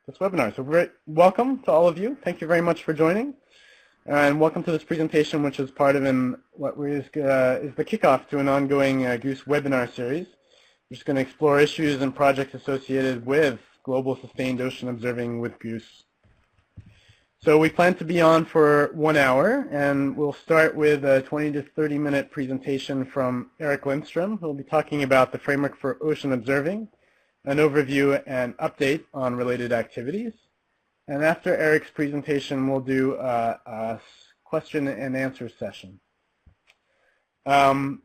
this webinar. So welcome to all of you. Thank you very much for joining. And welcome to this presentation, which is part of what is the kickoff to an ongoing GOOS webinar series. We're just going to explore issues and projects associated with global sustained ocean observing with GOOS. So we plan to be on for 1 hour, and we'll start with a 20 to 30-minute presentation from Eric Lindstrom, who will be talking about the framework for ocean observing, an overview and update on related activities. And after Eric's presentation, we'll do a question and answer session. We'll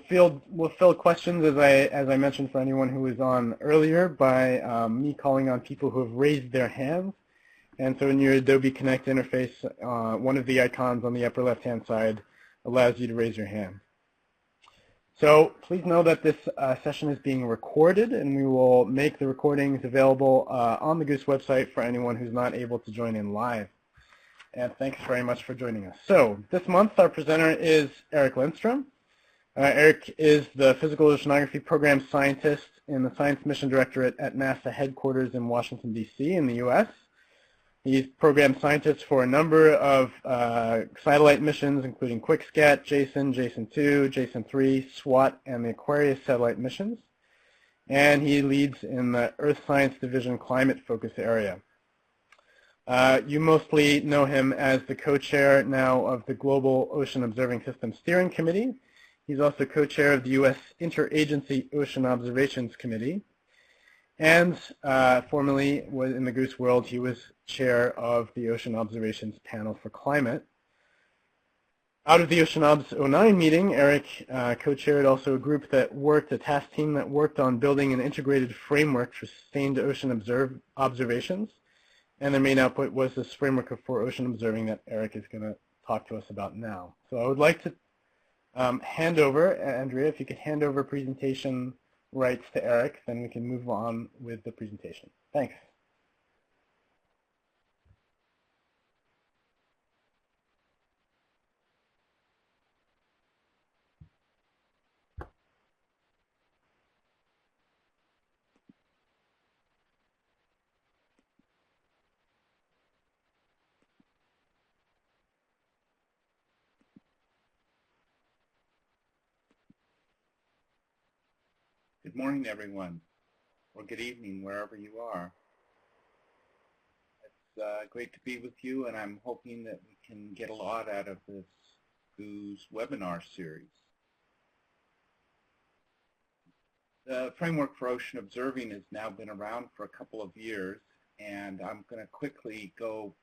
field questions, as I mentioned, for anyone who was on earlier by me calling on people who have raised their hands. And so in your Adobe Connect interface, one of the icons on the upper left-hand side allows you to raise your hand. So please know that this session is being recorded, and we will make the recordings available on the GOOS website for anyone who's not able to join in live. And thanks very much for joining us. So this month, our presenter is Eric Lindstrom. Eric is the Physical Oceanography Program Scientist in the Science Mission Directorate at NASA headquarters in Washington, D.C. in the U.S. He's program scientist for a number of satellite missions, including QuickScat, JASON, JASON-2, JASON-3, SWAT, and the Aquarius satellite missions. And he leads in the Earth Science Division climate focus area. You mostly know him as the co-chair now of the Global Ocean Observing System Steering Committee. He's also co-chair of the U.S. Interagency Ocean Observations Committee. And formerly, in the GOOS world, he was chair of the Ocean Observations Panel for Climate. Out of the Ocean Obs 09 meeting, Eric co-chaired also a task team that worked on building an integrated framework for sustained ocean observations. And their main output was this framework for ocean observing that Eric is going to talk to us about now. So I would like to hand over, Andrea, if you could hand over presentation rights to Eric, then we can move on with the presentation. Thanks. Good morning, everyone, or good evening, wherever you are. It's great to be with you, and I'm hoping that we can get a lot out of this GOOS webinar series. The framework for ocean observing has now been around for a couple of years, and I'm going to quickly go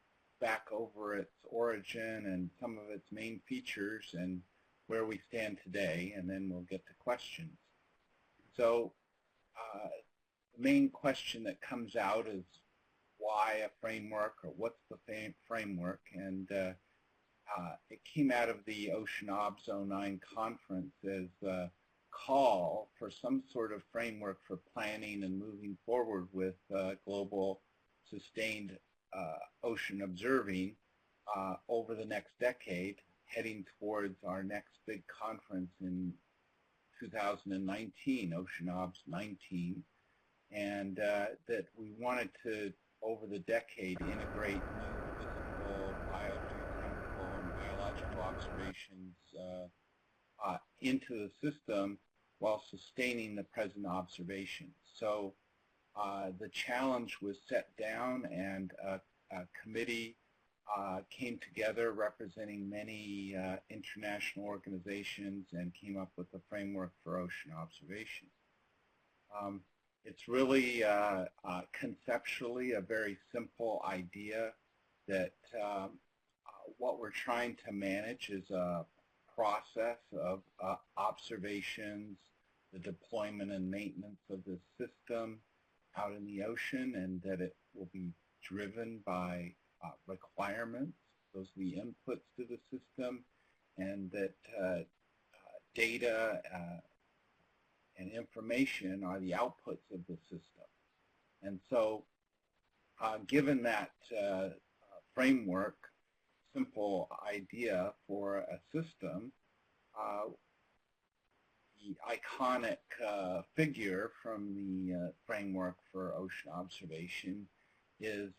back over its origin and some of its main features and where we stand today, and then we'll get to questions. So the main question that comes out is why a framework, or what's the framework? And it came out of the Ocean Obs 09 conference as a call for some sort of framework for planning and moving forward with global sustained ocean observing over the next decade, heading towards our next big conference in 2019, Ocean Obs 19, and that we wanted to, over the decade, integrate new physical, biogeochemical, and biological observations into the system while sustaining the present observations. So the challenge was set down, and a committee came together representing many international organizations and came up with a framework for ocean observation. It's really conceptually a very simple idea that what we're trying to manage is a process of observations, the deployment and maintenance of the system out in the ocean, and that it will be driven by requirements. Those are the inputs to the system, and that data and information are the outputs of the system. And so given that framework, simple idea for a system, the iconic figure from the framework for ocean observation is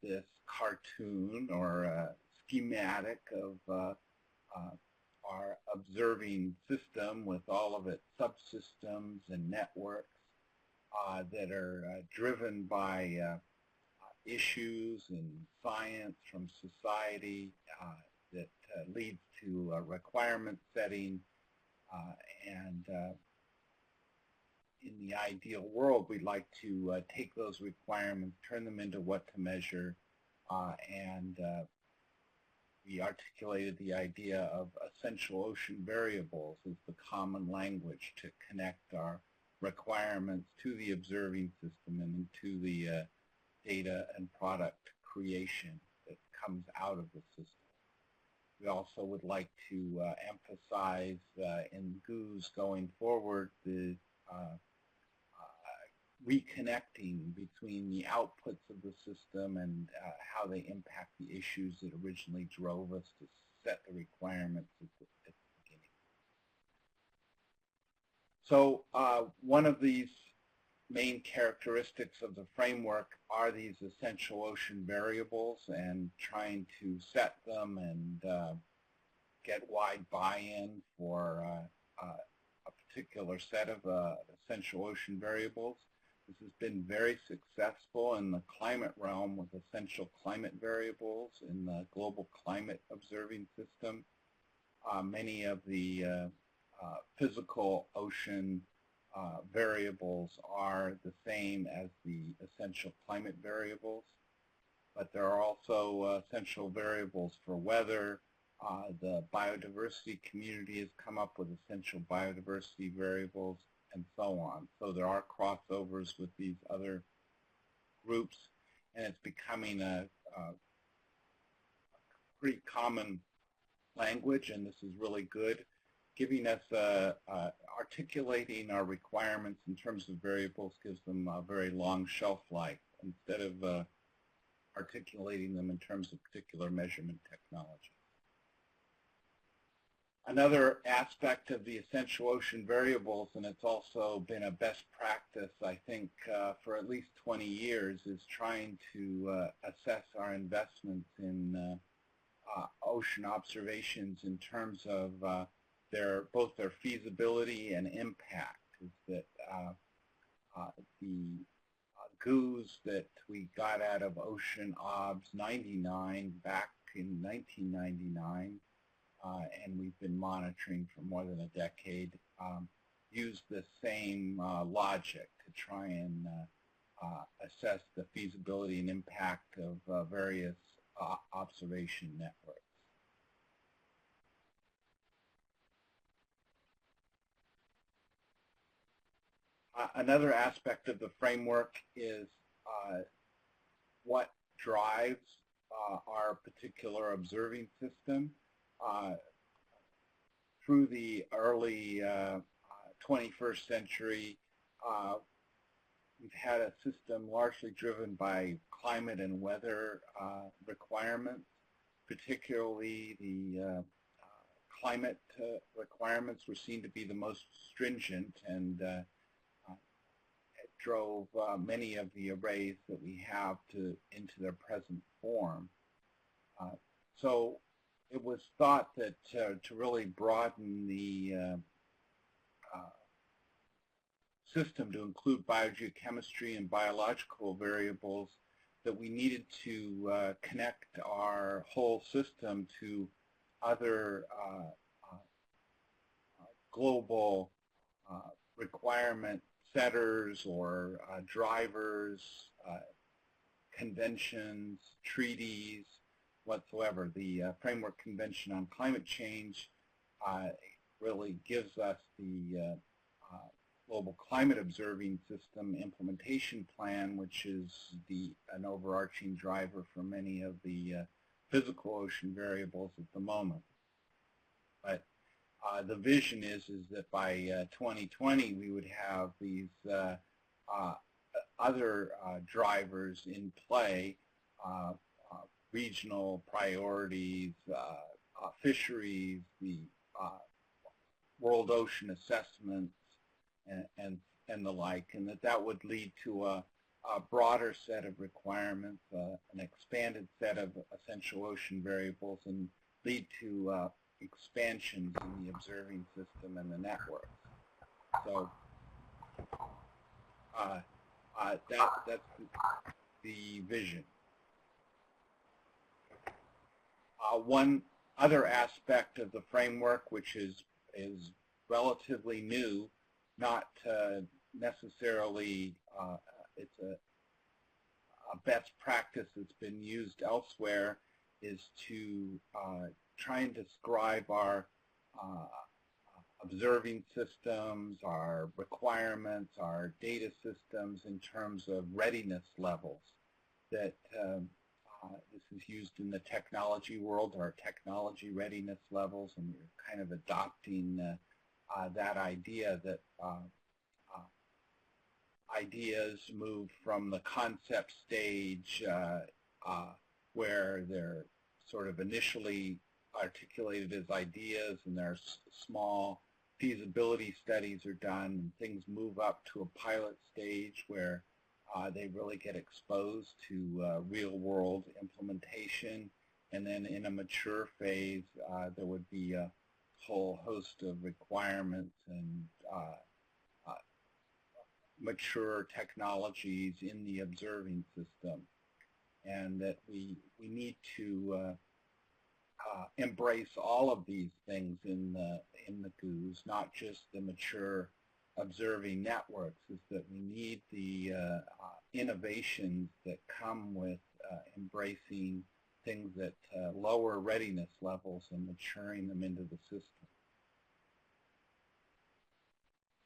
this cartoon or schematic of our observing system with all of its subsystems and networks that are driven by issues in science from society that leads to requirement setting, and in the ideal world we'd like to take those requirements, turn them into what to measure, and we articulated the idea of essential ocean variables as the common language to connect our requirements to the observing system and into the data and product creation that comes out of the system. We also would like to emphasize in GOOS going forward the reconnecting between the outputs of the system and how they impact the issues that originally drove us to set the requirements at the beginning. So one of these main characteristics of the framework are these essential ocean variables, and trying to set them and get wide buy-in for a particular set of essential ocean variables. This has been very successful in the climate realm with essential climate variables in the global climate observing system. Many of the physical ocean variables are the same as the essential climate variables, but there are also essential variables for weather. The biodiversity community has come up with essential biodiversity variables, and so on. So there are crossovers with these other groups, and it's becoming a pretty common language, and this is really good, giving us articulating our requirements in terms of variables gives them a very long shelf life instead of articulating them in terms of particular measurement technology. Another aspect of the essential ocean variables, and it's also been a best practice, I think, for at least 20 years, is trying to assess our investments in ocean observations in terms of both their feasibility and impact. Is that the GOOS that we got out of Ocean Obs 99 back in 1999, and we've been monitoring for more than a decade, use the same logic to try and assess the feasibility and impact of various observation networks. Another aspect of the framework is what drives our particular observing system. Through the early 21st century, we've had a system largely driven by climate and weather requirements, particularly the climate requirements were seen to be the most stringent, and it drove many of the arrays that we have into their present form. So it was thought that to really broaden the system to include biogeochemistry and biological variables, that we needed to connect our whole system to other global requirement setters or drivers, conventions, treaties, whatsoever. The Framework Convention on Climate Change really gives us the Global Climate Observing System Implementation Plan, which is an overarching driver for many of the physical ocean variables at the moment. But the vision is that by 2020 we would have these other drivers in play, regional priorities, fisheries, the world ocean assessments and the like, and that would lead to a broader set of requirements, an expanded set of essential ocean variables, and lead to expansions in the observing system and the networks. So that's the vision. One other aspect of the framework, which is relatively new, not necessarily it's a best practice that's been used elsewhere, is to try and describe our observing systems, our requirements, our data systems in terms of readiness levels. That this is used in the technology world, our technology readiness levels, and we're kind of adopting that idea that ideas move from the concept stage where they're sort of initially articulated as ideas, and there's small feasibility studies are done, and things move up to a pilot stage where they really get exposed to real-world implementation, and then in a mature phase there would be a whole host of requirements and mature technologies in the observing system, and that we need to embrace all of these things in the GOOS, not just the mature observing networks. Is that we need the innovations that come with embracing things that lower readiness levels and maturing them into the system.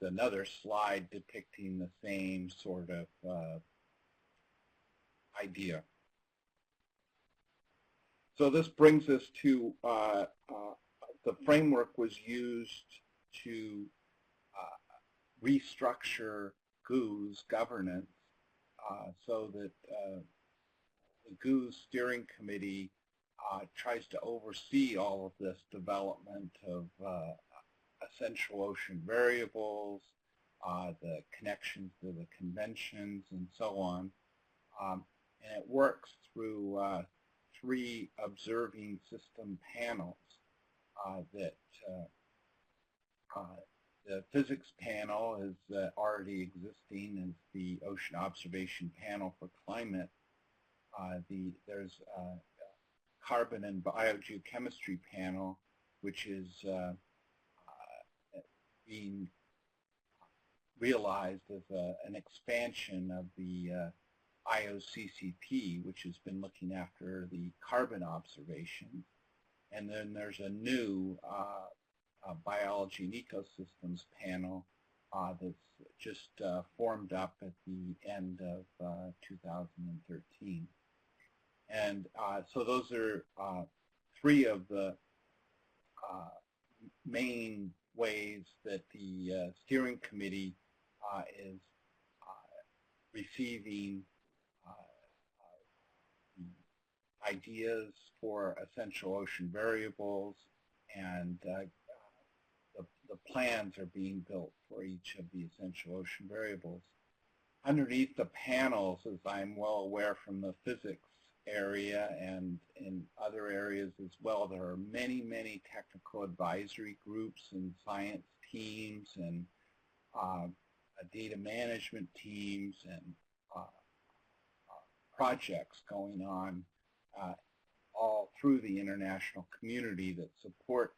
Another slide depicting the same sort of idea. So this brings us to the framework was used to restructure GOOS governance so that the GOOS steering committee tries to oversee all of this development of essential ocean variables, the connections to the conventions, and so on. And it works through 3 observing system panels that the physics panel is already existing as the ocean observation panel for climate. There's a carbon and biogeochemistry panel, which is being realized as an expansion of the IOCCP, which has been looking after the carbon observations. And then there's a new biology and ecosystems panel that's just formed up at the end of 2013. And so those are 3 of the main ways that the steering committee is receiving ideas for essential ocean variables, and the plans are being built for each of the essential ocean variables. Underneath the panels, as I'm well aware from the physics area and in other areas as well, there are many, many technical advisory groups and science teams and data management teams and projects going on all through the international community that support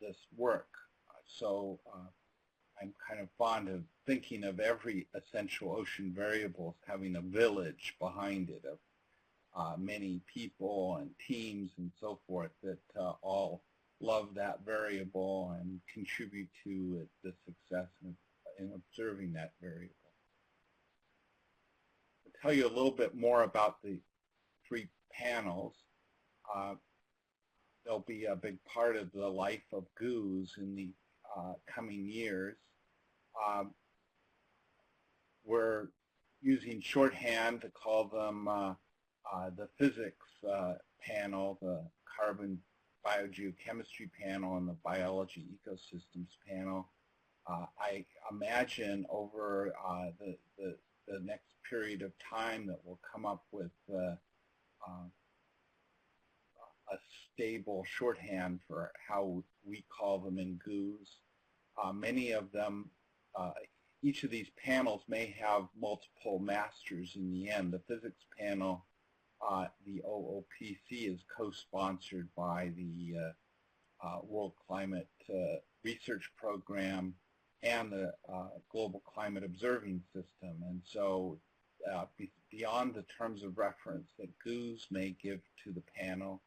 this work. So I'm kind of fond of thinking of every essential ocean variable as having a village behind it of many people and teams and so forth that all love that variable and contribute to the success in observing that variable. I'll tell you a little bit more about the 3 panels. They'll be a big part of the life of GOOS in the coming years. We're using shorthand to call them the physics panel, the carbon biogeochemistry panel and the biology ecosystems panel. I imagine over the next period of time that we'll come up with a stable shorthand for how we call them in GOOS. Many of them, each of these panels may have multiple masters in the end. The physics panel, the OOPC, is co-sponsored by the World Climate Research Program and the Global Climate Observing System. And so beyond the terms of reference that GOOS may give to the panel,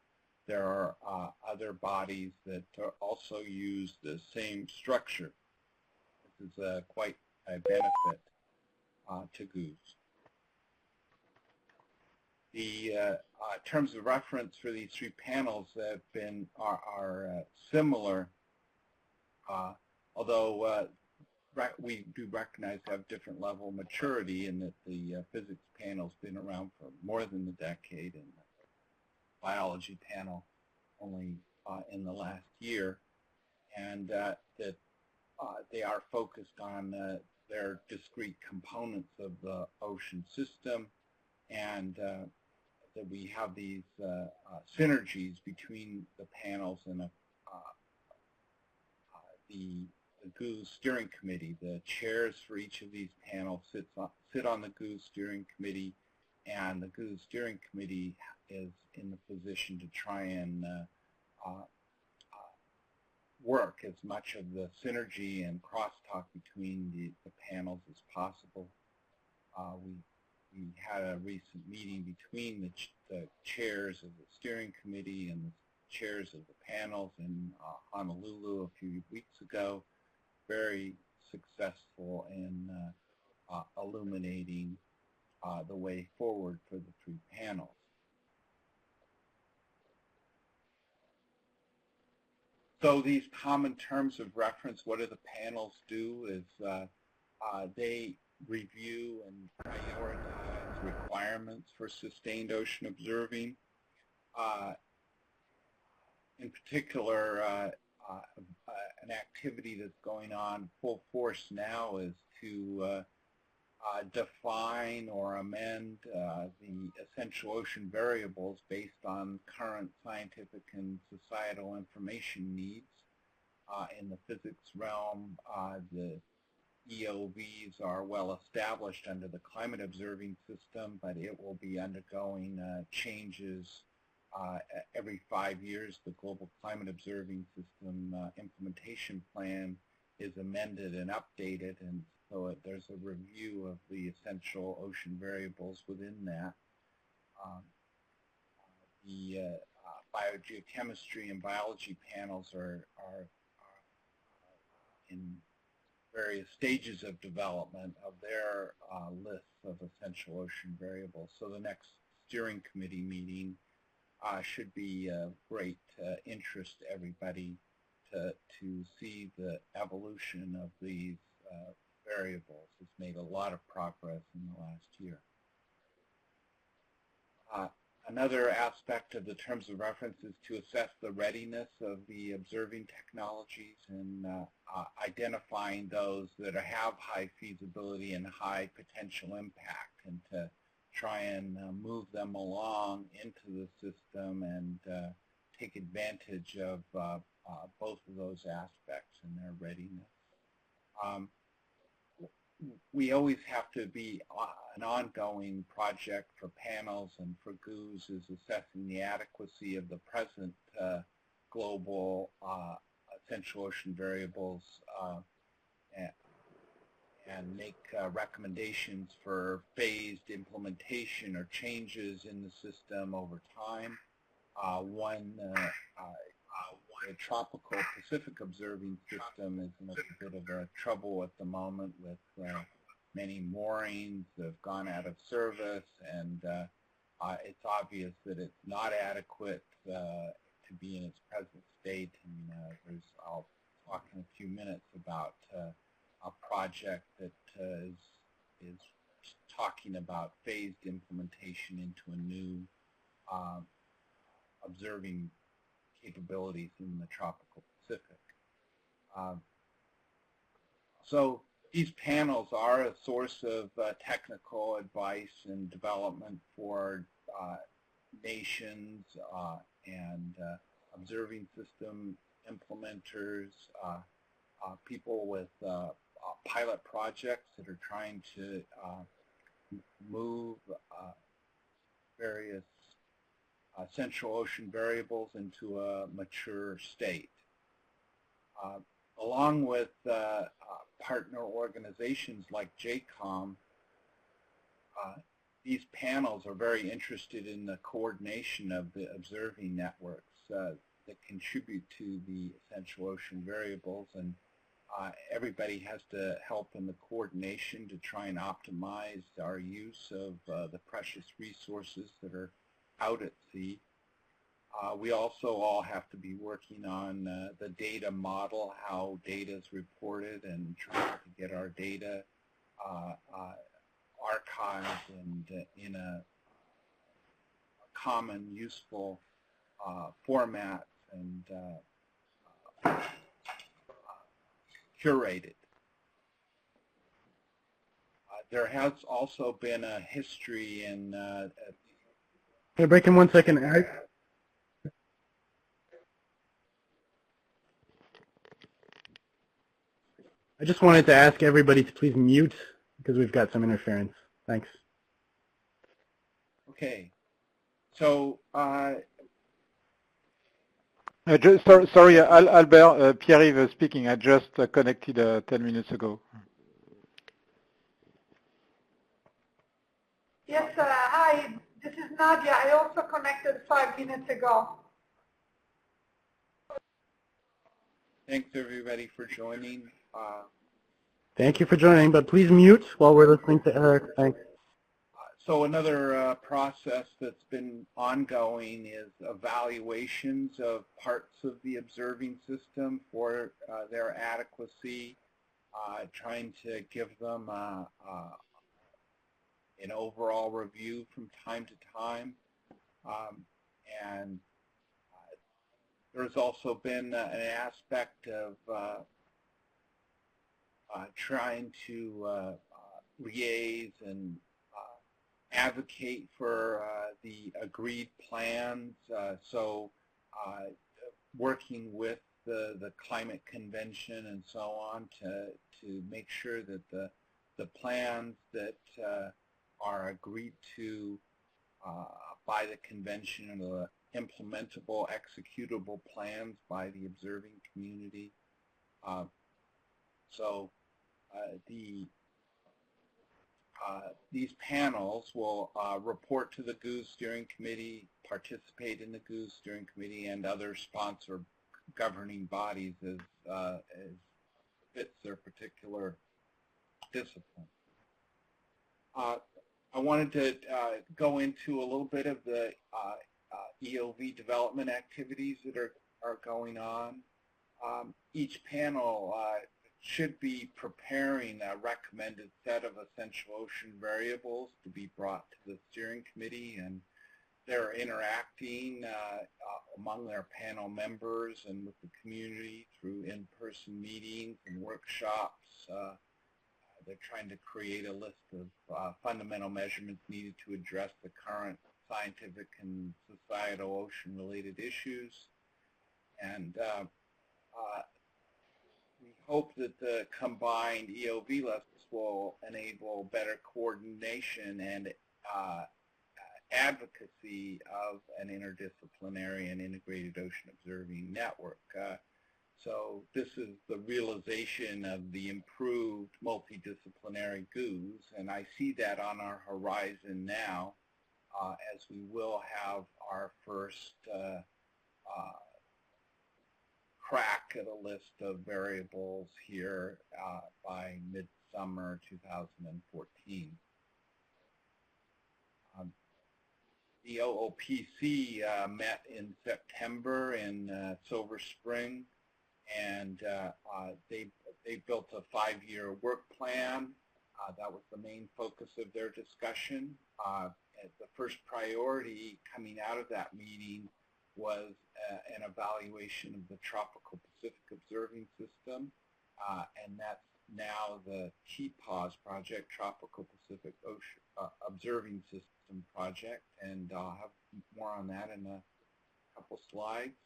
there are other bodies that also use the same structure. This is quite a benefit to GOOS. The terms of reference for these three panels have been are similar, although we do recognize they have different level of maturity, and that the physics panel's been around for more than a decade, and the biology panel only in the last year, and that they are focused on their discrete components of the ocean system, and that we have these synergies between the panels and the GOOS steering committee. The chairs for each of these panels sit on the GOOS steering committee, and the GOOS steering committee is in the position to try and work as much of the synergy and crosstalk between the panels as possible. We had a recent meeting between the chairs of the steering committee and the chairs of the panels in Honolulu a few weeks ago. Very successful in illuminating the way forward for the three panels. So these common terms of reference, what do the panels do is they review and prioritize requirements for sustained ocean observing. In particular, an activity that's going on full force now is to define or amend the essential ocean variables based on current scientific and societal information needs. In the physics realm, the EOVs are well established under the climate observing system, but it will be undergoing changes every 5 years. The Global Climate Observing System implementation plan is amended and updated, and so there's a review of the essential ocean variables within that. The biogeochemistry and biology panels are in various stages of development of their lists of essential ocean variables. So the next steering committee meeting should be of great interest to everybody to see the evolution of these variables. It's made a lot of progress in the last year. Another aspect of the terms of reference is to assess the readiness of the observing technologies and identifying those that have high feasibility and high potential impact, and to try and move them along into the system and take advantage of both of those aspects in their readiness. We always have to be an ongoing project for panels, and for GOOS is assessing the adequacy of the present global essential ocean variables and make recommendations for phased implementation or changes in the system over time. The tropical Pacific observing system is in a bit of a trouble at the moment with many moorings that have gone out of service, and it's obvious that it's not adequate to be in its present state. And I'll talk in a few minutes about a project that is talking about phased implementation into a new observing capabilities in the tropical Pacific. So these panels are a source of technical advice and development for nations and observing system implementers, people with pilot projects that are trying to move various central ocean variables into a mature state. Along with partner organizations like JCOM, these panels are very interested in the coordination of the observing networks that contribute to the essential ocean variables, and everybody has to help in the coordination to try and optimize our use of the precious resources that are out at sea. We also all have to be working on the data model, how data is reported, and trying to get our data archived and in a common, useful format and curated. There has also been a history in... Hey, break in 1 second, Eric. I just wanted to ask everybody to please mute because we've got some interference. Thanks. Okay. So, sorry, Albert, Pierre-Yves speaking. I just connected 10 minutes ago. Yes, hi, this is Nadia. I also connected 5 minutes ago. thanks everybody for joining. Thank you for joining, but please mute while we're listening to Eric. Thanks. So another process that's been ongoing is evaluations of parts of the observing system for their adequacy, trying to give them an overall review from time to time. And there's also been an aspect of trying to liaise and advocate for the agreed plans, so working with the climate convention and so on to make sure that the plans that are agreed to by the convention are the implementable, executable plans by the observing community. These panels will report to the GOOS Steering Committee, participate in the GOOS Steering Committee, and other sponsor governing bodies as fits their particular discipline. I wanted to go into a little bit of the EOV development activities that are going on. Each panel should be preparing a recommended set of essential ocean variables to be brought to the steering committee, and they're interacting among their panel members and with the community through in-person meetings and workshops. They're trying to create a list of fundamental measurements needed to address the current scientific and societal ocean-related issues. And we hope that the combined EOV lists will enable better coordination and advocacy of an interdisciplinary and integrated ocean observing network. So this is the realization of the improved multidisciplinary GOOS, and I see that on our horizon now as we will have our first crack at a list of variables here by midsummer 2014. The OOPC met in September in Silver Spring, and they built a 5-year work plan. That was the main focus of their discussion. The first priority coming out of that meeting was an evaluation of the Tropical Pacific Observing System, and that's now the TPOS project, Tropical Pacific Ocean Observing System project, and I'll have more on that in a couple slides.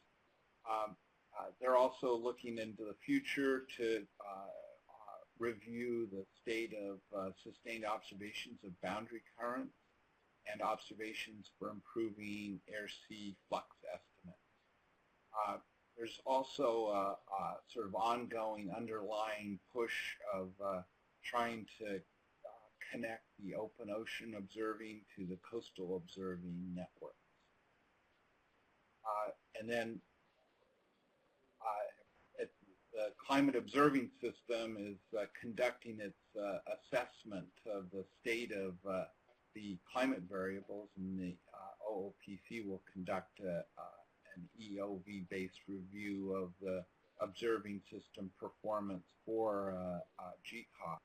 They're also looking into the future to review the state of sustained observations of boundary currents and observations for improving air-sea flux estimates. There's also a sort of ongoing underlying push of trying to connect the open ocean observing to the coastal observing networks. And then the climate observing system is conducting its assessment of the state of the climate variables, and the OOPC will conduct an EOV-based review of the observing system performance for GCOS.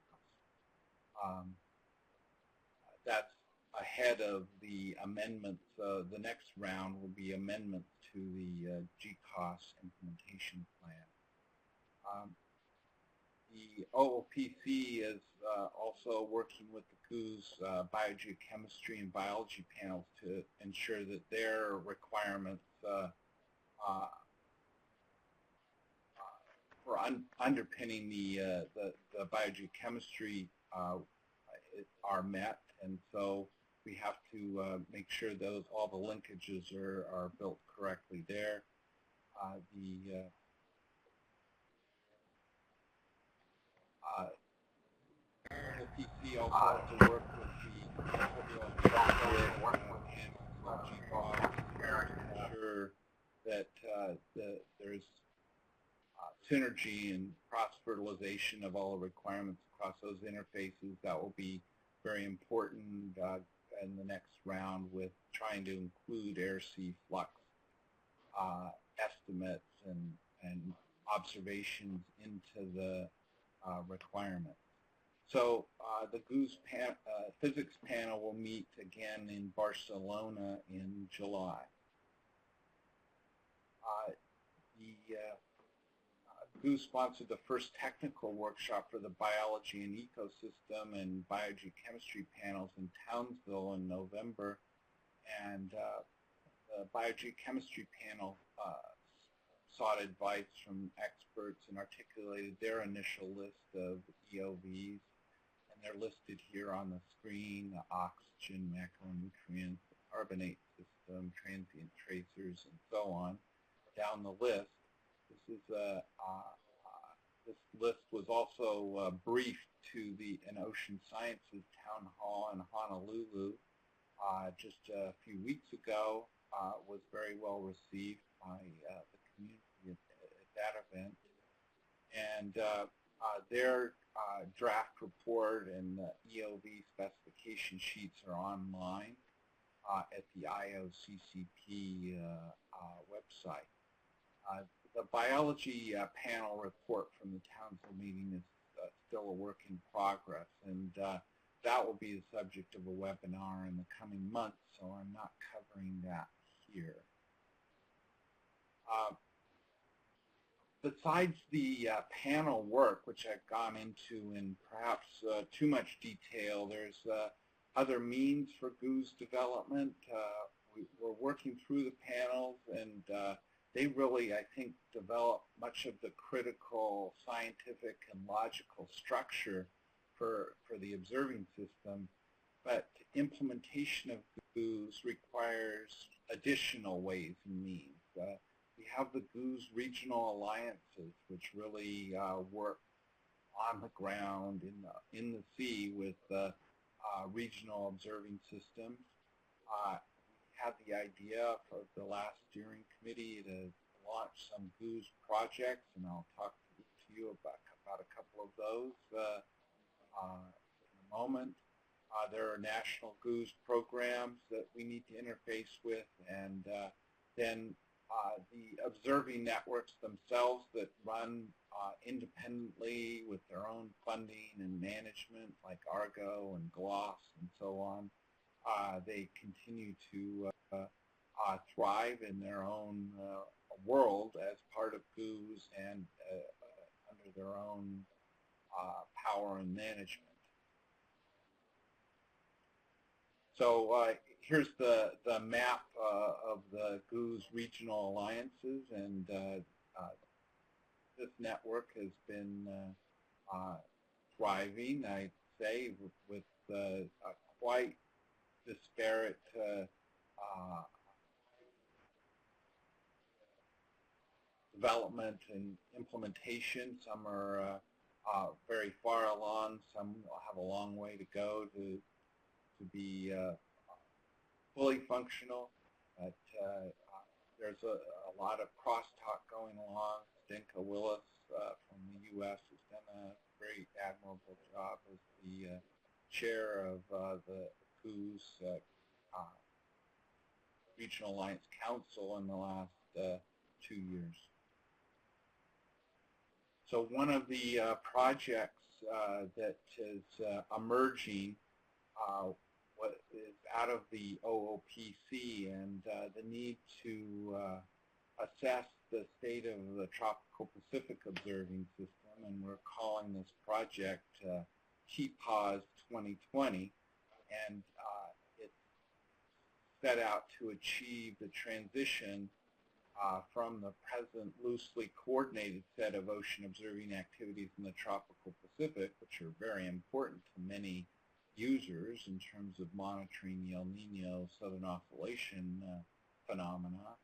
That's ahead of the amendments. The next round will be amendments to the GCOS implementation plan. The OOPC is also working with the GOOS biogeochemistry and biology panels to ensure that their requirements for underpinning the biogeochemistry are met, and so we have to make sure those all the linkages are built correctly there. The OOPC also has to work with the to ensure that there's synergy and cross-fertilization of all the requirements across those interfaces. That will be very important in the next round, with trying to include air-sea flux estimates and observations into the requirements. So the GOOS physics panel will meet again in Barcelona in July. GOOS sponsored the first technical workshop for the biology and ecosystem and biogeochemistry panels in Townsville in November, and the biogeochemistry panel sought advice from experts and articulated their initial list of EOVs, and they're listed here on the screen: the oxygen, macronutrients, the carbonate system, transient tracers, and so on down the list. This is this list was also briefed to an Ocean Sciences Town Hall in Honolulu just a few weeks ago. Was very well received by the community at that event, and their draft report and the EOV specification sheets are online at the IOCCP website. The biology panel report from the Townsville meeting is still a work in progress, and that will be the subject of a webinar in the coming months, so I'm not covering that here. Besides the panel work, which I've gone into in perhaps too much detail, there's other means for GOOS development. We're working through the panels, and they really, I think, develop much of the critical scientific and logical structure for the observing system, but implementation of GOOS requires additional ways and means. We have the GOOS Regional Alliances, which really work on the ground in the sea with regional observing systems. We had the idea for the last steering committee to launch some GOOS projects, and I'll talk to you about a couple of those in a moment. There are national GOOS programs that we need to interface with, and then the observing networks themselves that run independently with their own funding and management, like Argo and GLOS and so on. They continue to thrive in their own world as part of GOOS and under their own power and management. So here's the map of the GOOS Regional Alliances, and this network has been thriving, I'd say, with quite disparate development and implementation. Some are very far along, some have a long way to go to be fully functional, but there's a lot of crosstalk going along. Zdenka Willis from the U.S. has done a very admirable job as the chair of the GOOS Regional Alliance Council in the last 2 years. So one of the projects that is emerging what is out of the OOPC and the need to assess the state of the Tropical Pacific Observing System, and we're calling this project TPOS 2020, and it's set out to achieve the transition from the present loosely coordinated set of ocean observing activities in the tropical Pacific, which are very important to many users in terms of monitoring the El Nino Southern Oscillation phenomena,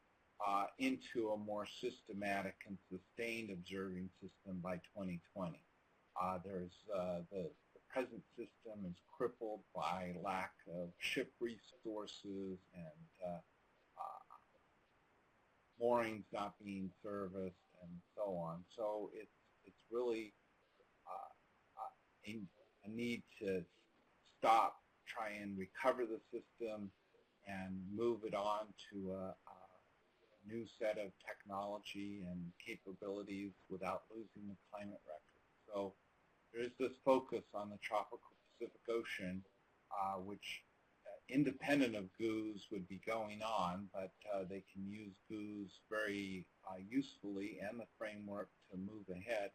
into a more systematic and sustained observing system by 2020. The present system is crippled by lack of ship resources and moorings not being serviced and so on. So it's really a need to stop, try and recover the system and move it on to a new set of technology and capabilities without losing the climate record. So there is this focus on the tropical Pacific Ocean, which independent of GOOS would be going on, but they can use GOOS very usefully and the framework to move ahead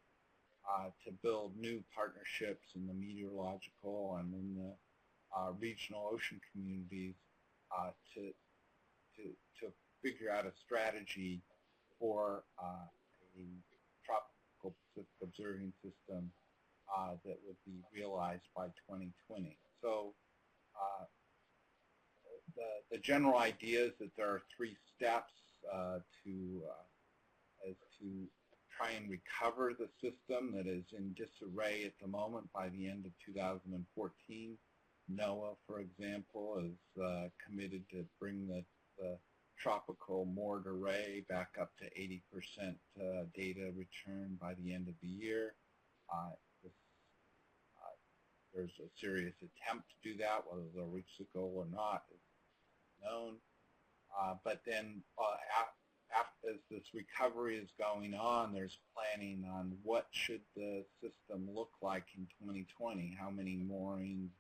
to build new partnerships in the meteorological and in the regional ocean communities to figure out a strategy for a tropical Pacific observing system that would be realized by 2020. So the general idea is that there are 3 steps to try and recover the system that is in disarray at the moment by the end of 2014. NOAA, for example, is committed to bring the tropical moored array back up to 80% data return by the end of the year. There's a serious attempt to do that. Whether they'll reach the goal or not is known. But then as this recovery is going on, there's planning on what should the system look like in 2020. How many moorings?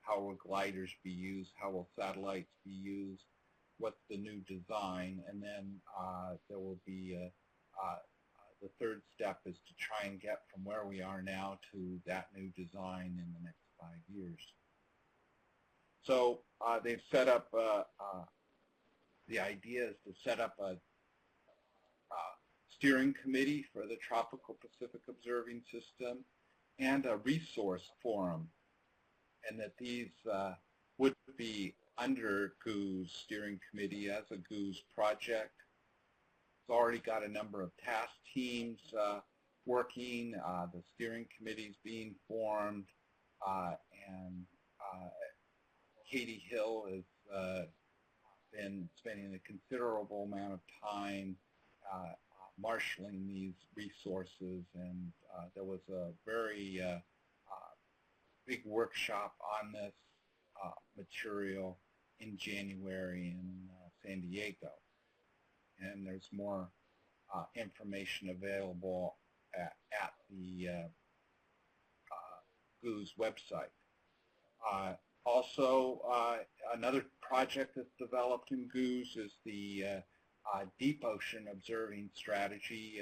How will gliders be used? How will satellites be used? What's the new design? And then there will be the third step is to try and get from where we are now to that new design in the next 5 years. So they've set up, the idea is to set up a steering committee for the Tropical Pacific Observing System and a resource forum, and that these would be under GOOS steering committee as a GOOS project. It's already got a number of task teams working, the steering committee's being formed, and Katie Hill has been spending a considerable amount of time marshaling these resources, and there was a very big workshop on this material in January in San Diego, and there's more information available at the GOOS website. Also, another project that's developed in GOOS is the deep ocean observing strategy,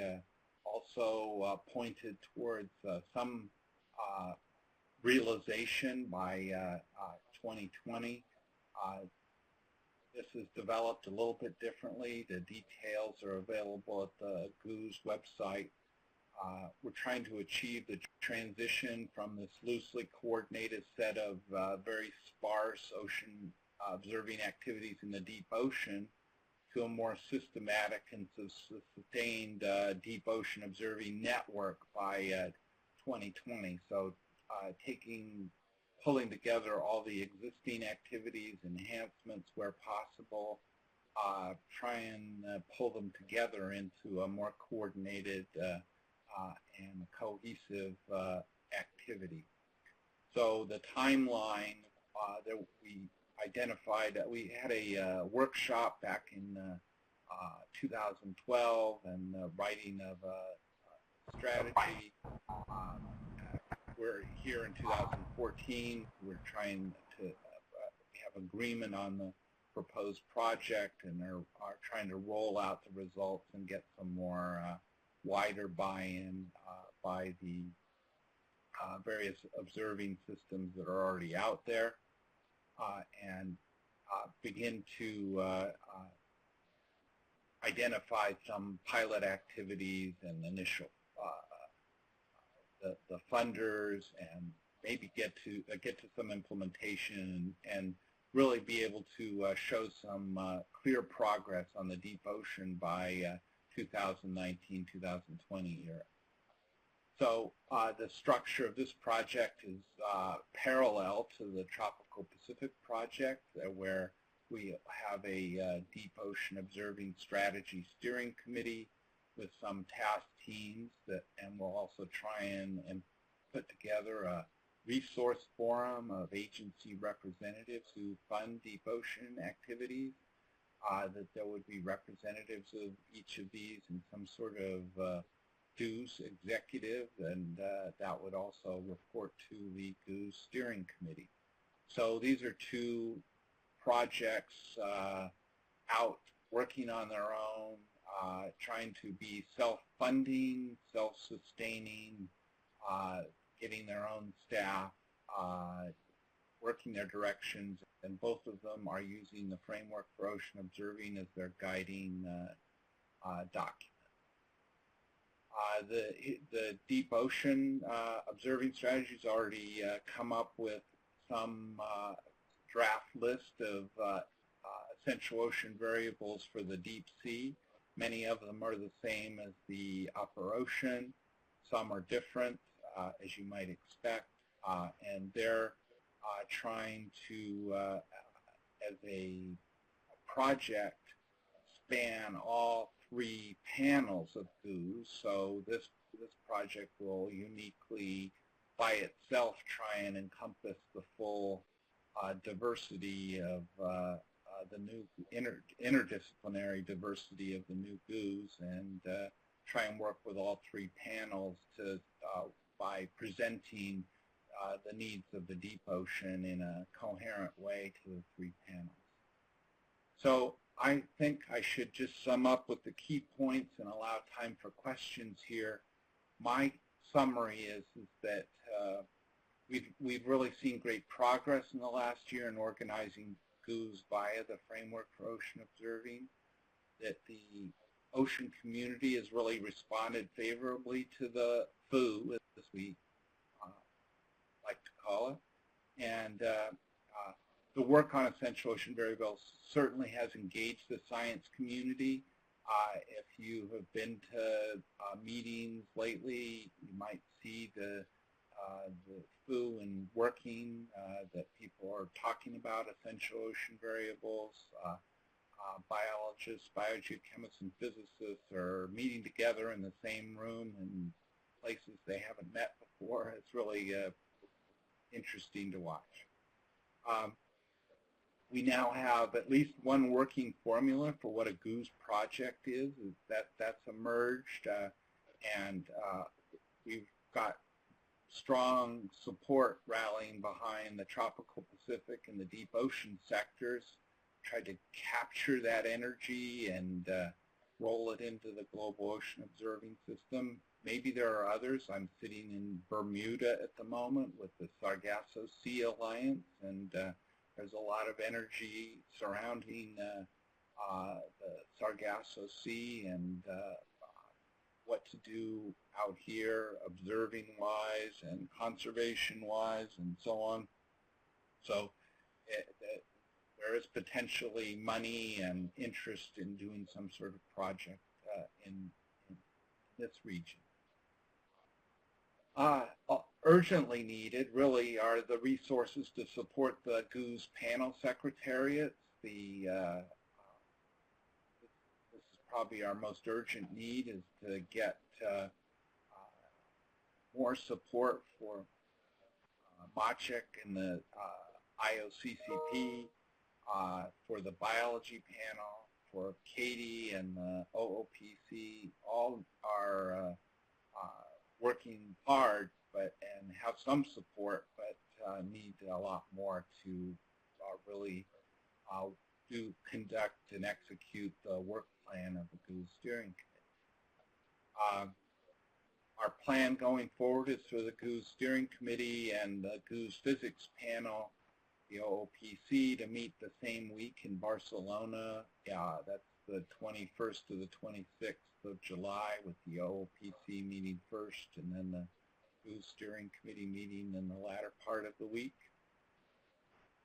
also pointed towards some realization by 2020. This is developed a little bit differently. The details are available at the GOOS website. We're trying to achieve the transition from this loosely coordinated set of very sparse ocean observing activities in the deep ocean to a more systematic and sustained deep ocean observing network by 2020. So pulling together all the existing activities, enhancements where possible, try and pull them together into a more coordinated and cohesive activity. So the timeline that we identified, we had a workshop back in 2012 and the writing of a strategy. We're here in 2014. We're trying to have agreement on the proposed project and are trying to roll out the results and get some more wider buy-in by the various observing systems that are already out there, and begin to identify some pilot activities and initial the funders, and maybe get to some implementation and really be able to show some clear progress on the deep ocean by 2019, 2020 year. So the structure of this project is parallel to the Tropical Pacific project, where we have a deep ocean observing strategy steering committee with some task teams and we'll also try and put together a resource forum of agency representatives who fund deep ocean activities, that there would be representatives of each of these and some sort of GOOS executive, and that would also report to the GOOS steering committee. So these are two projects out working on their own, trying to be self-funding, self-sustaining, getting their own staff, working their directions, and both of them are using the Framework for Ocean Observing as their guiding document. The deep ocean observing strategies already come up with some draft list of essential ocean variables for the deep sea. Many of them are the same as the upper ocean. Some are different, as you might expect, and they're trying to, as a project, span all three panels of GOOS. So this project will uniquely, by itself, try and encompass the full diversity of the new interdisciplinary diversity of the new GOOS, and try and work with all three panels to by presenting the needs of the deep ocean in a coherent way to the three panels. So I think I should just sum up with the key points and allow time for questions here. My summary is that we've really seen great progress in the last year in organizing GOOS via the Framework for Ocean Observing, that the ocean community has really responded favorably to the FOO, as we like to call it, and the work on essential ocean variables certainly has engaged the science community. If you have been to meetings lately, you might see the FOO and working that people are talking about essential ocean variables. Biologists, biogeochemists, and physicists are meeting together in the same room in places they haven't met before. It's really interesting to watch. We now have at least one working formula for what a GOOS project is. That's emerged, and we've got strong support rallying behind the tropical Pacific and the deep ocean sectors tried to capture that energy and roll it into the global ocean observing system. Maybe there are others. I'm sitting in Bermuda at the moment with the Sargasso Sea Alliance, and there's a lot of energy surrounding the Sargasso Sea and what to do out here observing-wise and conservation-wise and so on. So there is potentially money and interest in doing some sort of project in this region. Urgently needed really are the resources to support the GOOS panel secretariats. This is probably our most urgent need, is to get more support for MACHIC and the IOCCP, for the biology panel, for Katie and the OOPC. All are working hard and have some support, but need a lot more to really conduct and execute the work plan of the GOOS steering committee. Our plan going forward is for the GOOS steering committee and the GOOS physics panel, the OOPC, to meet the same week in Barcelona. That's the 21st to the 26th of July, with the OOPC meeting first and then the GOOS steering committee meeting in the latter part of the week.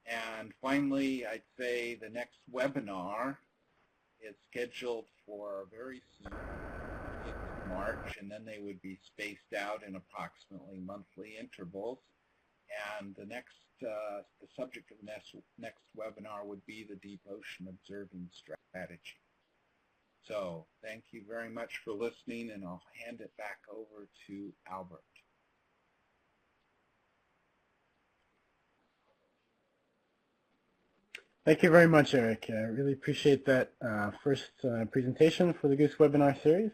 And finally, I'd say the next webinar is scheduled for very soon, in March, and then they would be spaced out in approximately monthly intervals. And the subject of the next webinar would be the deep ocean observing strategy. So thank you very much for listening, and I'll hand it back over to Albert. Thank you very much, Eric. I really appreciate that first presentation for the GOOS webinar series.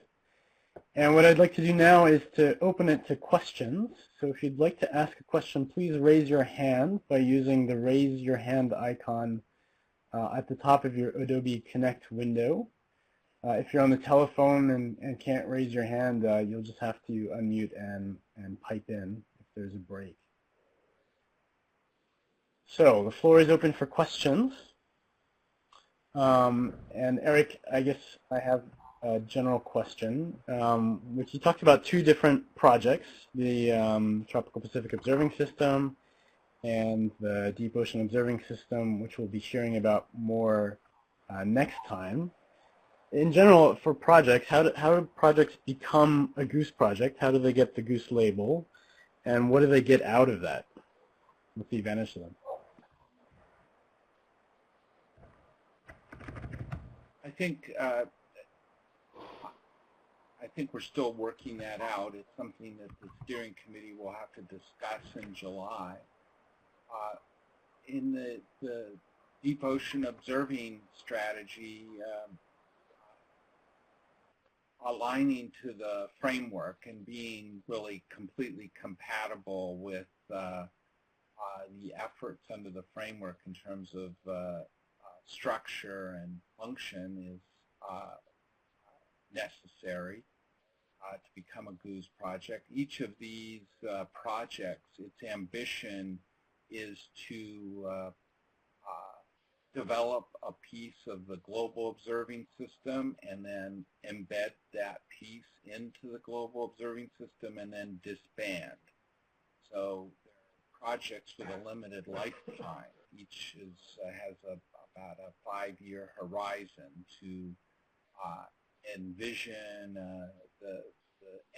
And what I'd like to do now is to open it to questions. So if you'd like to ask a question, please raise your hand by using the raise your hand icon at the top of your Adobe Connect window. If you're on the telephone and can't raise your hand, you'll just have to unmute and pipe in if there's a break. So the floor is open for questions. And Eric, I guess I have a general question, which you talked about two different projects, the Tropical Pacific Observing System and the Deep Ocean Observing System, which we'll be hearing about more next time. In general, for projects, how do projects become a GOOS project? How do they get the GOOS label? And what do they get out of that? What's the advantage to them? I think we're still working that out. It's something that the steering committee will have to discuss in July. In the deep ocean observing strategy, aligning to the framework and being really completely compatible with the efforts under the framework in terms of structure and function is necessary to become a GOOS project. Each of these projects, its ambition is to develop a piece of the global observing system and then embed that piece into the global observing system and then disband. So they're projects with a limited lifetime. Each has about a 5-year horizon to envision the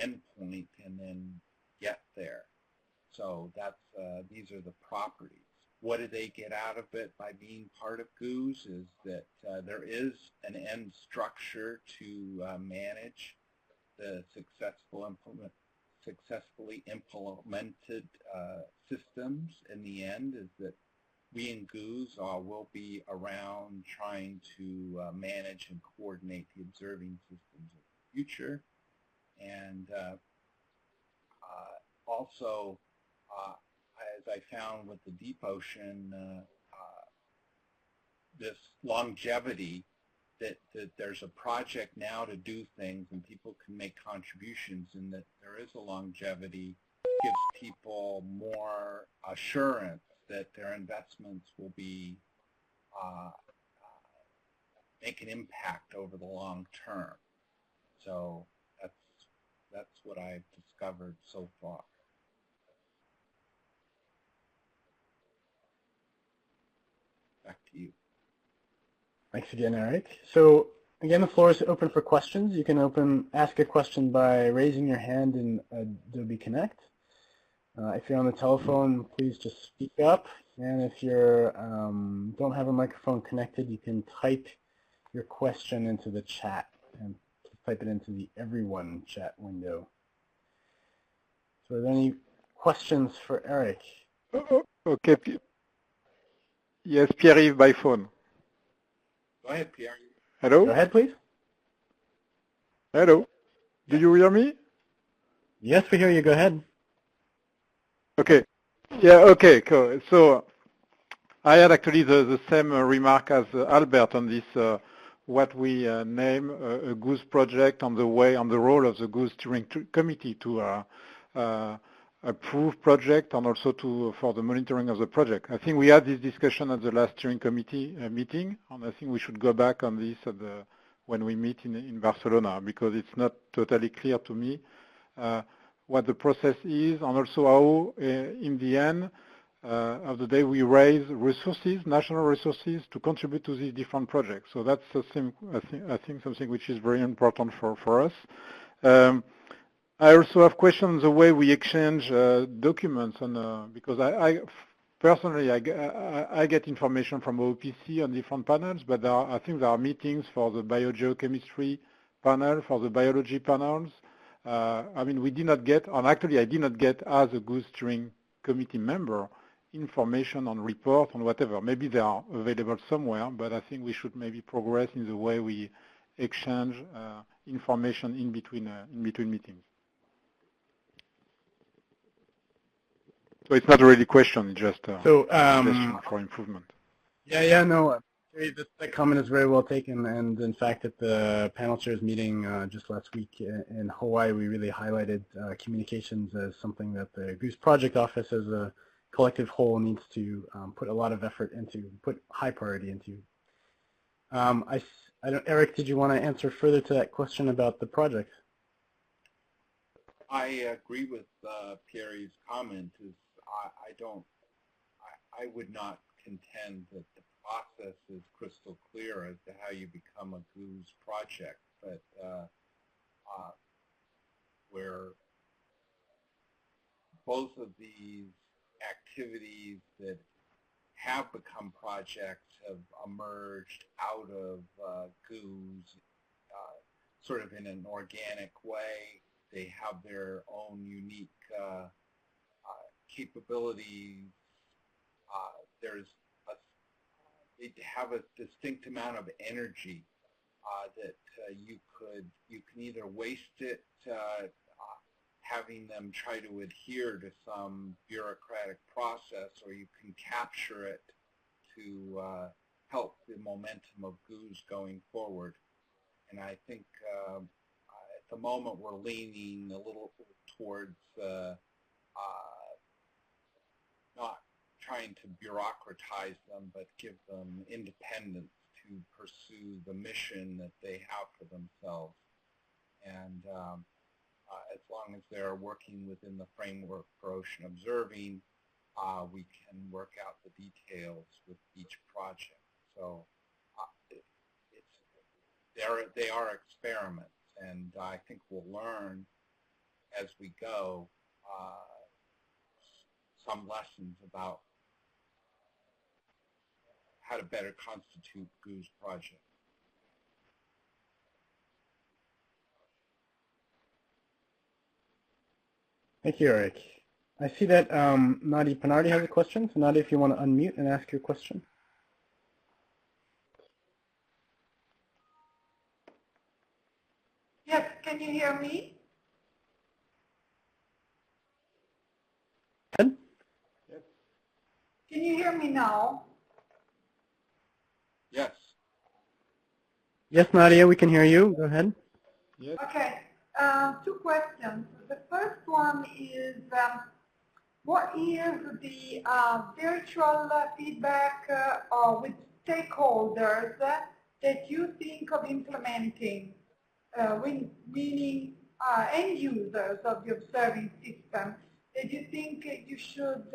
endpoint and then get there. So that's these are the properties. What do they get out of it by being part of GOOS is that there is an end structure to manage the successfully implemented systems. In the end, is that we in GOOS will be around trying to manage and coordinate the observing systems of the future. And also, as I found with the deep ocean, this longevity, that there's a project now to do things and people can make contributions, and that there is a longevity, gives people more assurance that their investments will be make an impact over the long term. So that's what I've discovered so far. Back to you. Thanks again, Eric. So again, the floor is open for questions. You can ask a question by raising your hand in Adobe Connect. If you're on the telephone, please just speak up. And if you don't have a microphone connected, you can type your question into the chat and type it into the everyone chat window. So are there any questions for Eric? Okay. Yes, Pierre-Yves by phone. Go ahead, Pierre. Hello? Go ahead, please. Hello? Do you hear me? Yes, we hear you. Go ahead. Okay. Yeah, okay, cool. So I had actually the same remark as Albert on this, what we name a GOOS project, on the role of the GOOS steering committee to approve project and also for the monitoring of the project. I think we had this discussion at the last steering committee meeting, and I think we should go back on this when we meet in Barcelona, because it's not totally clear to me what the process is, and also how, in the end of the day, we raise resources, national resources, to contribute to these different projects. So that's I think something which is very important for us. I also have questions on the way we exchange documents, because I personally I get information from OPC on different panels, but I think there are meetings for the biogeochemistry panel, for the biology panels. I mean, we did not get, and actually I did not get, as a GOOS steering committee member, information on reports and whatever. Maybe they are available somewhere, but I think we should maybe progress in the way we exchange information in between meetings. So it's not really a question, it's just a suggestion for improvement. Yeah, no. That comment is very well taken, and in fact, at the panel chairs meeting just last week in Hawaii, we really highlighted communications as something that the GOOS project office as a collective whole needs to put a lot of effort into, put high priority into. I don't, Eric, did you want to answer further to that question about the project? I agree with Pierre's comment. I would not contend that the process is crystal clear as to how you become a GOOS project, but where both of these activities that have become projects have emerged out of GOOS sort of in an organic way. They have their own unique capabilities. They have a distinct amount of energy that you can either waste it having them try to adhere to some bureaucratic process, or you can capture it to help the momentum of GOOS going forward. And I think at the moment we're leaning a little towards not trying to bureaucratize them, but give them independence to pursue the mission that they have for themselves. And as long as they're working within the framework for ocean observing, we can work out the details with each project. So they are experiments, and I think we'll learn as we go some lessons about how to better constitute GOOS projects. Thank you, Eric. I see that Nadi Panardi has a question. So Nadi, if you want to unmute and ask your question. Yes, can you hear me? Ed? Can you hear me now? Yes, Nadia, we can hear you. Go ahead. Yes. Okay, two questions. The first one is, what is the virtual feedback with stakeholders that you think of implementing, meaning end users of the observing system, that you think you should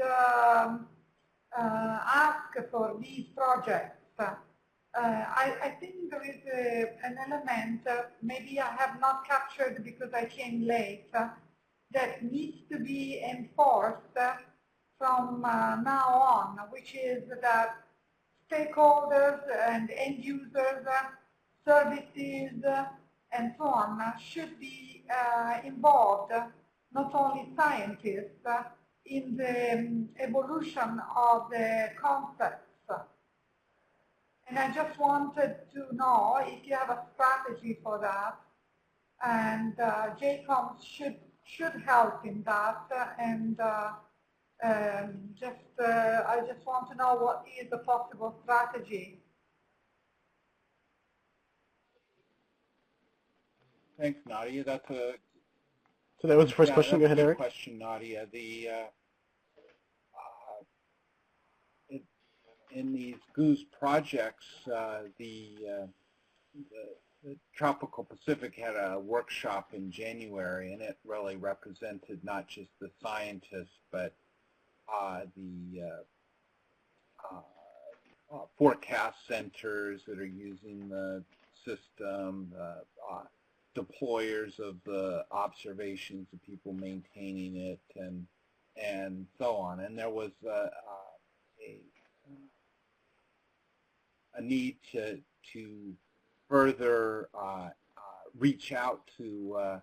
ask for these projects? I think there is an element, maybe I have not captured because I came late, that needs to be enforced from now on, which is that stakeholders and end users, services, and so on should be involved, not only scientists, in the evolution of the concepts. And I just wanted to know if you have a strategy for that, and JCOM should help in that. And I just want to know what is the possible strategy. Thanks, Nadia. That's a So that was the first question. Go ahead, Eric. Question, Nadia. In these GOOS projects, the Tropical Pacific had a workshop in January, and it really represented not just the scientists, but the forecast centers that are using the system, deployers of the observations, the people maintaining it, and so on. And there was a need to further reach out to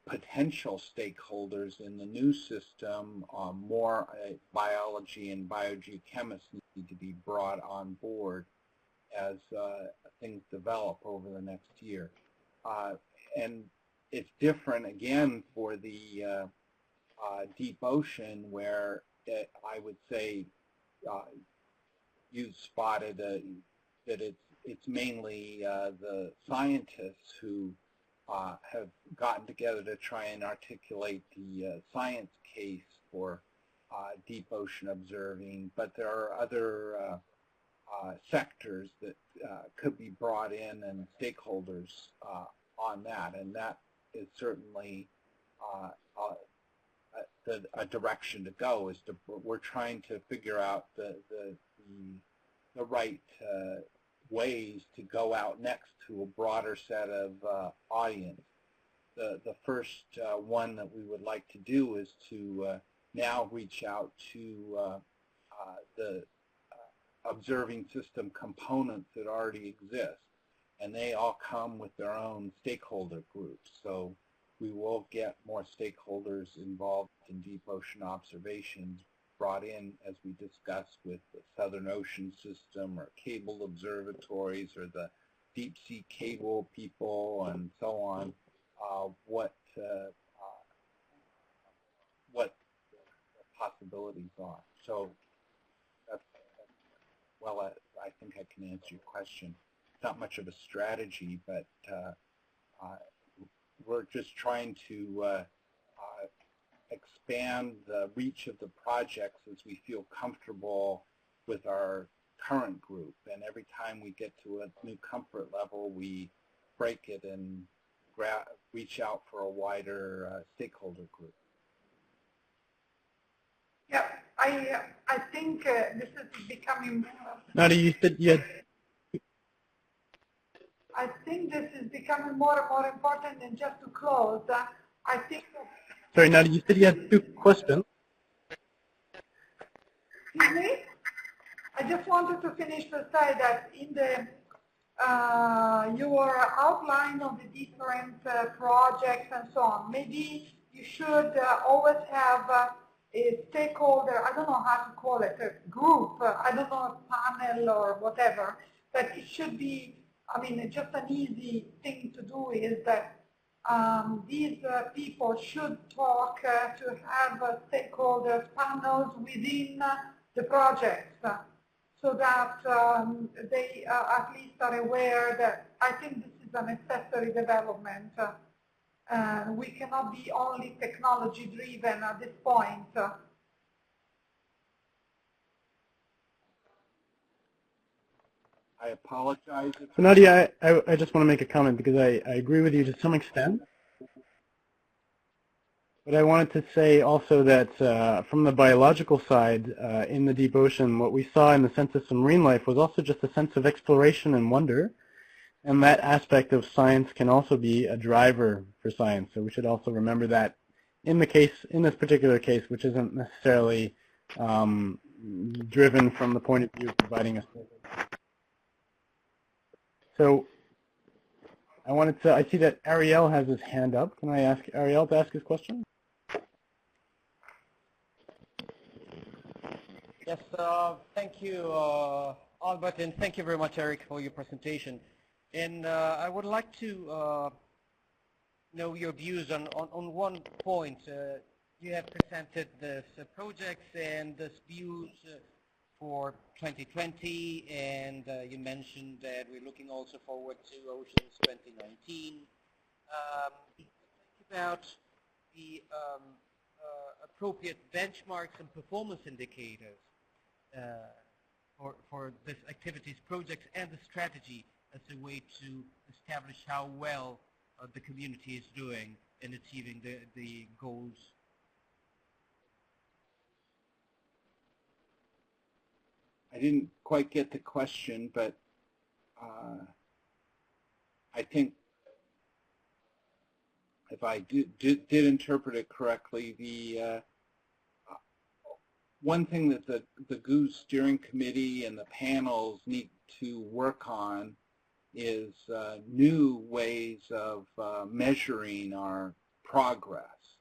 potential stakeholders in the new system. More biology and biogeochemists need to be brought on board as things develop over the next year. And it's different, again, for the deep ocean, where I would say you spotted that it's mainly the scientists who have gotten together to try and articulate the science case for deep ocean observing, but there are other sectors that could be brought in and stakeholders on that, and that is certainly a direction to go. We're trying to figure out the right ways to go out next to a broader set of audience. The first one that we would like to do is to now reach out to the observing system components that already exist, and they all come with their own stakeholder groups. So we will get more stakeholders involved in deep ocean observations brought in, as we discussed, with the Southern Ocean System or cable observatories or the deep sea cable people and so on, what the possibilities are. So well, I think I can answer your question. It's not much of a strategy, but we're just trying to expand the reach of the projects as we feel comfortable with our current group. And every time we get to a new comfort level, we break it and reach out for a wider stakeholder group. Yeah, I think this is becoming. Nadia, you said you had. I think this is becoming more and more important. And just to close, I think. Sorry, Nadia, you said you had two questions. Excuse me? I just wanted to finish to say that in the your outline of the different projects and so on, maybe you should always have a stakeholder, I don't know how to call it, a group, I don't know, a panel or whatever, but it should be, I mean, just an easy thing to do is that these people should talk to have stakeholders panels within the projects. so that they at least are aware that I think this is a necessary development. We cannot be only technology driven at this point. I apologize. So Nadia, I just want to make a comment because I agree with you to some extent. But I wanted to say also that from the biological side, in the deep ocean, what we saw in the census of marine life was also just a sense of exploration and wonder. And that aspect of science can also be a driver for science. So we should also remember that in this particular case, which isn't necessarily driven from the point of view of providing us. So I see that Ariel has his hand up. Can I ask Ariel to ask his question? Yes, thank you, Albert, and thank you very much, Eric, for your presentation. And I would like to know your views on one point. You have presented this projects and this views for 2020, and you mentioned that we're looking also forward to Oceans 2019. Think about the appropriate benchmarks and performance indicators for this activities, projects, and the strategy as a way to establish how well the community is doing in achieving the goals. I didn't quite get the question, but I think if I did interpret it correctly, the one thing that the GOOS steering committee and the panels need to work on is new ways of measuring our progress.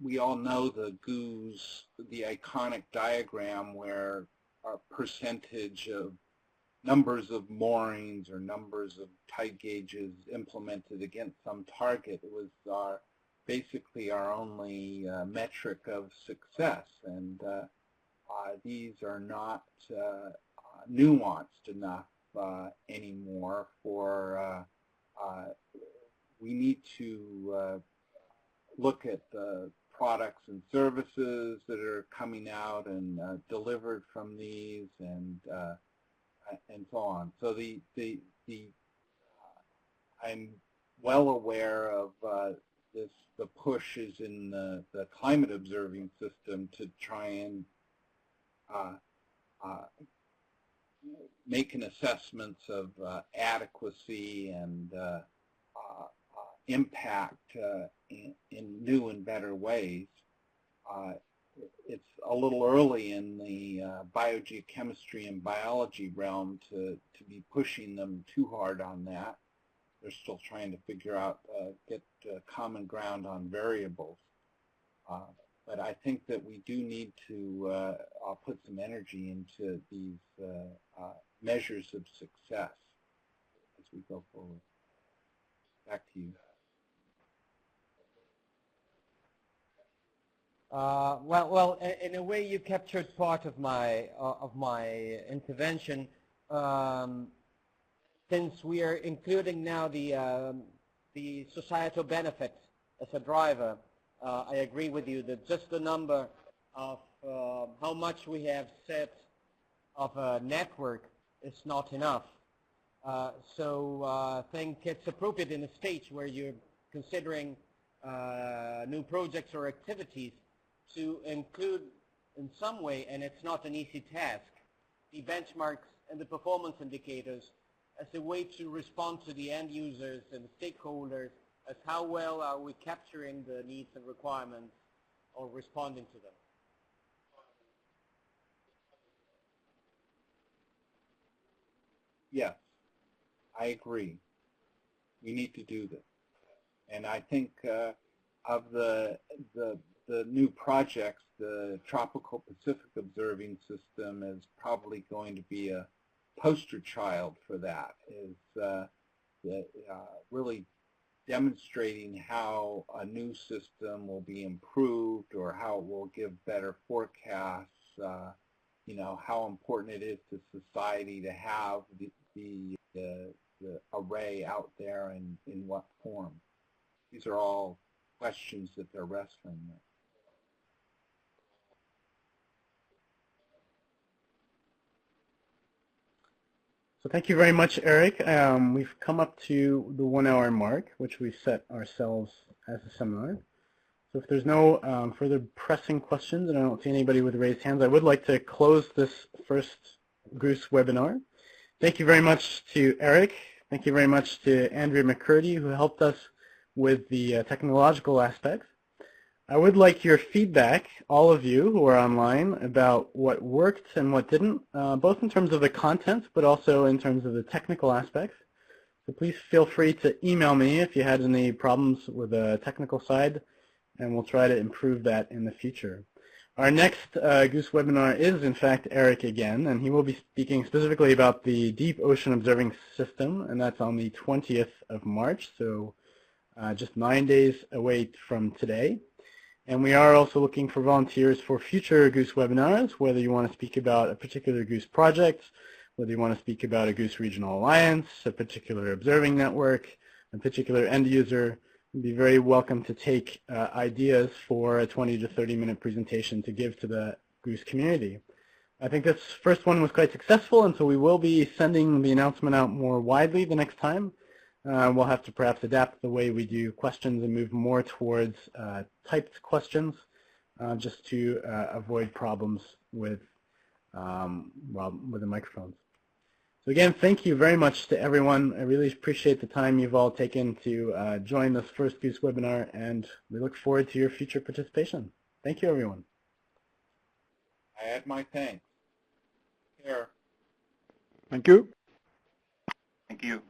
We all know the GOOS, the iconic diagram where our percentage of numbers of moorings or numbers of tide gauges implemented against some target. It was basically our only metric of success, and these are not nuanced enough anymore for we need to look at the products and services that are coming out and delivered from these, and so on. So I'm well aware of the push is in the climate observing system to try and make an assessments of adequacy and impact in new and better ways. It's a little early in the biogeochemistry and biology realm to be pushing them too hard on that. They're still trying to figure out, get common ground on variables. But I think that we do need to put some energy into these measures of success as we go forward. Back to you. Well, in a way, you captured part of my intervention. Since we are including now the societal benefits as a driver, I agree with you that just the number of how much we have set of a network is not enough. So I think it's appropriate in a stage where you're considering new projects or activities to include in some way, and it's not an easy task, the benchmarks and the performance indicators as a way to respond to the end users and the stakeholders as how well are we capturing the needs and requirements or responding to them. Yes, I agree. We need to do this. And I think of the new projects, the Tropical Pacific Observing System is probably going to be a poster child for that, is really demonstrating how a new system will be improved or how it will give better forecasts you know, how important it is to society to have the array out there and in what form. These are all questions that they're wrestling with. So thank you very much, Eric. We've come up to the 1 hour mark, which we set ourselves as a seminar. So if there's no further pressing questions, and I don't see anybody with raised hands, I would like to close this first GOOS webinar. Thank you very much to Eric. Thank you very much to Andrea McCurdy, who helped us with the technological aspects. I would like your feedback, all of you who are online, about what worked and what didn't, both in terms of the content, but also in terms of the technical aspects. So please feel free to email me if you had any problems with the technical side, and we'll try to improve that in the future. Our next GOOS webinar is, in fact, Eric again, and he will be speaking specifically about the Deep Ocean Observing System, and that's on the 20th of March, so just 9 days away from today. And we are also looking for volunteers for future GOOS webinars, whether you want to speak about a particular GOOS project, whether you want to speak about a GOOS Regional Alliance, a particular observing network, a particular end user. You'd be very welcome to take ideas for a 20 to 30-minute presentation to give to the GOOS community. I think this first one was quite successful, and so we will be sending the announcement out more widely the next time. We'll have to perhaps adapt the way we do questions and move more towards typed questions just to avoid problems with the microphones. So again, thank you very much to everyone. I really appreciate the time you've all taken to join this first GOOS webinar, and we look forward to your future participation. Thank you, everyone. I add my thanks. Take care. Thank you. Thank you.